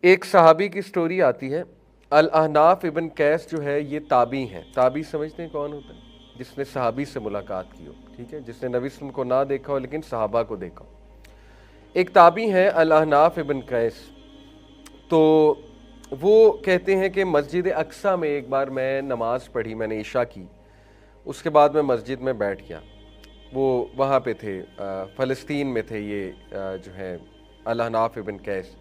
ایک صحابی کی سٹوری آتی ہے. الاحناف ابن قیس جو ہے یہ تابعی ہیں. تابعی سمجھتے ہیں کون ہوتا ہے؟ جس نے صحابی سے ملاقات کی ہو, ٹھیک ہے, جس نے نبی صلی اللہ علیہ وسلم کو نہ دیکھا ہو لیکن صحابہ کو دیکھا ہو. ایک تابعی ہے الاحناف ابن قیس. تو وہ کہتے ہیں کہ مسجد اقصیٰ میں ایک بار میں نماز پڑھی, میں نے عشاء کی, اس کے بعد میں مسجد میں بیٹھ گیا. وہ وہاں پہ تھے, فلسطین میں تھے یہ جو ہے الاحناف ابن قیس.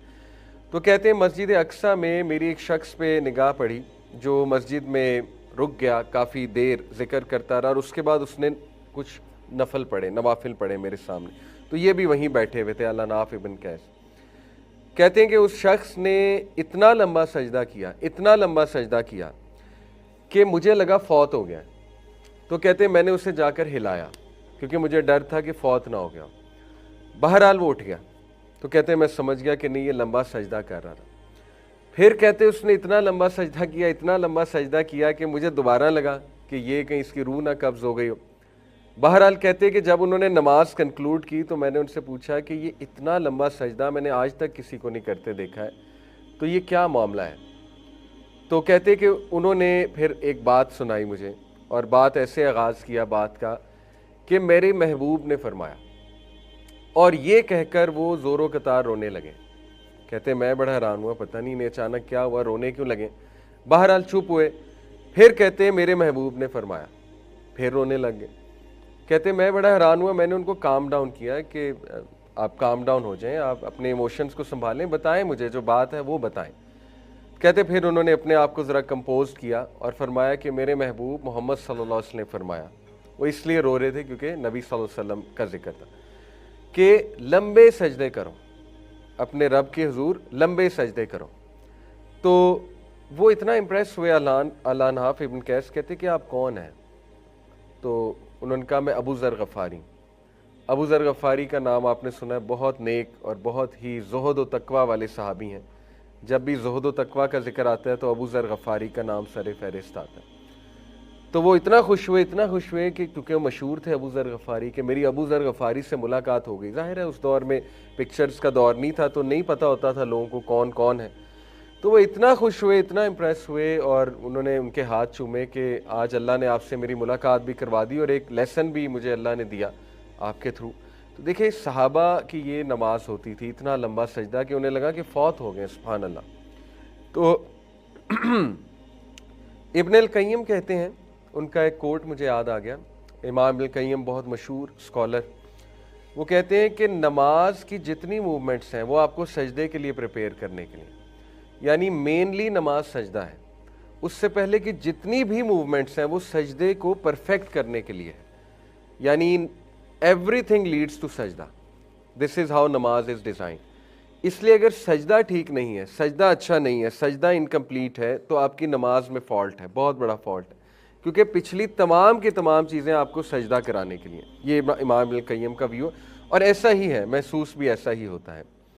تو کہتے ہیں مسجد اقصیٰ میں میری ایک شخص پہ نگاہ پڑی جو مسجد میں رک گیا, کافی دیر ذکر کرتا رہا, اور اس کے بعد اس نے کچھ نوافل پڑھے میرے سامنے. تو یہ بھی وہیں بیٹھے ہوئے تھے, الاحناف ابن قیس. کہتے ہیں کہ اس شخص نے اتنا لمبا سجدہ کیا کہ مجھے لگا فوت ہو گیا. تو کہتے ہیں میں نے اسے جا کر ہلایا کیونکہ مجھے ڈر تھا کہ فوت نہ ہو گیا. بہرحال وہ اٹھ گیا. تو کہتے ہیں میں سمجھ گیا کہ نہیں, یہ لمبا سجدہ کر رہا تھا. پھر کہتے ہیں اس نے اتنا لمبا سجدہ کیا کہ مجھے دوبارہ لگا کہ یہ کہیں اس کی روح نہ قبض ہو گئی ہو. بہرحال کہتے ہیں کہ جب انہوں نے نماز کنکلوڈ کی تو میں نے ان سے پوچھا کہ یہ اتنا لمبا سجدہ میں نے آج تک کسی کو نہیں کرتے دیکھا ہے, تو یہ کیا معاملہ ہے؟ تو کہتے کہ انہوں نے پھر ایک بات سنائی مجھے, اور بات ایسے آغاز کیا بات کا کہ میرے محبوب نے فرمایا, اور یہ کہہ کر وہ زور و قطار رونے لگے. کہتے میں بڑا حیران ہوا, پتہ نہیں انہیں اچانک کیا ہوا, رونے کیوں لگے. بہرحال چپ ہوئے. پھر کہتے ہیں میرے محبوب نے فرمایا, پھر رونے لگ گئے. کہتے میں بڑا حیران ہوا, میں نے ان کو کام ڈاؤن کیا کہ آپ کام ڈاؤن ہو جائیں, آپ اپنے ایموشنز کو سنبھالیں, بتائیں مجھے جو بات ہے وہ بتائیں. کہتے پھر انہوں نے اپنے آپ کو ذرا کمپوز کیا اور فرمایا کہ میرے محبوب محمد صلی اللہ علیہ وسلم نے فرمایا. وہ اس لیے رو رہے تھے کیونکہ نبی صلی اللہ علیہ وسلم کا ذکر تھا کہ لمبے سجدے کرو, اپنے رب کے حضور لمبے سجدے کرو. تو وہ اتنا امپریس ہوئے الاحناف ابن قیس. کہتے کہ آپ کون ہیں؟ تو انہوں نے کہا میں ابو ذر غفاری. ابو ذر غفاری کا نام آپ نے سنا ہے, بہت نیک اور بہت ہی زہد و تقوی والے صحابی ہیں. جب بھی زہد و تقوی کا ذکر آتا ہے تو ابو ذر غفاری کا نام سر فہرست آتا ہے. تو وہ اتنا خوش ہوئے کہ کیونکہ وہ مشہور تھے ابو ذر غفاری کہ میری ابو ذر غفاری سے ملاقات ہو گئی. ظاہر ہے اس دور میں پکچرز کا دور نہیں تھا, تو نہیں پتہ ہوتا تھا لوگوں کو کون کون ہے. تو وہ اتنا خوش ہوئے, اتنا امپریس ہوئے, اور انہوں نے ان کے ہاتھ چومے کہ آج اللہ نے آپ سے میری ملاقات بھی کروا دی اور ایک لیسن بھی مجھے اللہ نے دیا آپ کے تھرو. تو دیکھیں صحابہ کی یہ نماز ہوتی تھی, اتنا لمبا سجدہ کہ انہیں لگا کہ فوت ہو گئے, سبحان اللہ. تو ابن القیم کہتے ہیں, ان کا ایک کوٹ مجھے یاد آ گیا, امام ابن القیم بہت مشہور اسکالر. وہ کہتے ہیں کہ نماز کی جتنی موومنٹس ہیں وہ آپ کو سجدے کے لیے پریپیئر کرنے کے لیے, یعنی مینلی نماز سجدہ ہے. اس سے پہلے کی جتنی بھی موومنٹس ہیں وہ سجدے کو پرفیکٹ کرنے کے لیے ہے, یعنی ایوری تھنگ لیڈس ٹو سجدہ. دس از ہاؤ نماز از ڈیزائن. اس لیے اگر سجدہ ٹھیک نہیں ہے, سجدہ اچھا نہیں ہے, سجدہ انکمپلیٹ ہے, تو آپ کی نماز میں فالٹ ہے, بہت بڑا فالٹ ہے, کیونکہ پچھلی تمام کی تمام چیزیں آپ کو سجدہ کرانے کے لیے. یہ امام ابن القیم کا ویو, اور ایسا ہی ہے, محسوس بھی ایسا ہی ہوتا ہے.